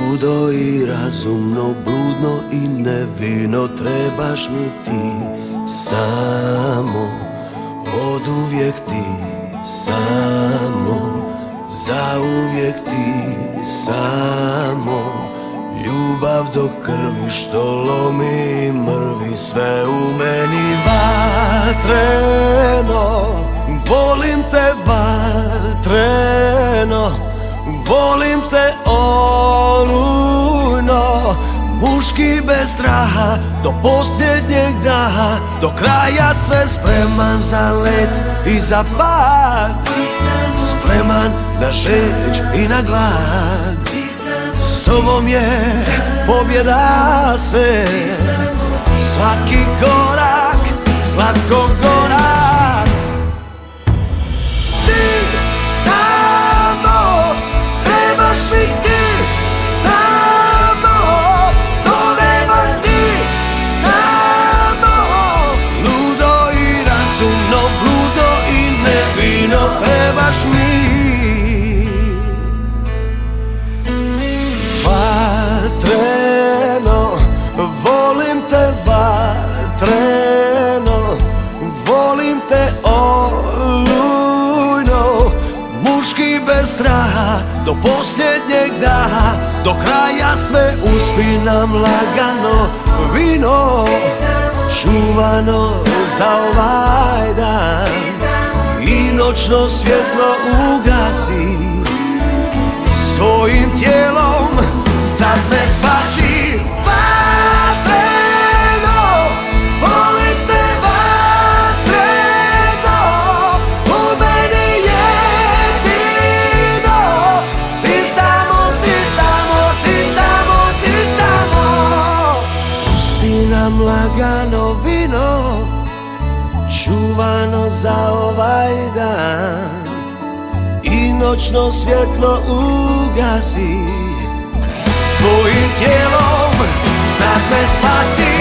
Ludo i razumno, bludno i nevino, trebaš mi ti samo, oduvijek ti samo, zauvijek ti samo. Ljubav do krvi što lomi i mrvi, sve u meni vatreno. Volim te vatreno, volim te olujno. Muški bez straha, do posljednjeg daha, do kraja sve spreman za let i za pad. Spreman na žeđ i na glad, s tobom je pobjeda sve. Svaki korak, slatko korak. Ti samo, trebaš mi ti samo, to nema ti samo. Ludo i razumno, bludno i nevino, trebaš mi. Vatreno, volim te vatreno, volim te olujno. Muški bez straha, do posljednjeg daha, do kraja sve uspinam lagano. Vino čuvano za ovaj dan i noćno svjetlo ugasi. Svojim tijelom sad me spasi. Vatreno, volim te vatreno, u meni jedino. Ti samo, ti samo, ti samo, ti samo. Uspinam lagano vino, čuvano za ovaj dan i noćno svjetlo ugasi. Svojim tijelom sad me spasi.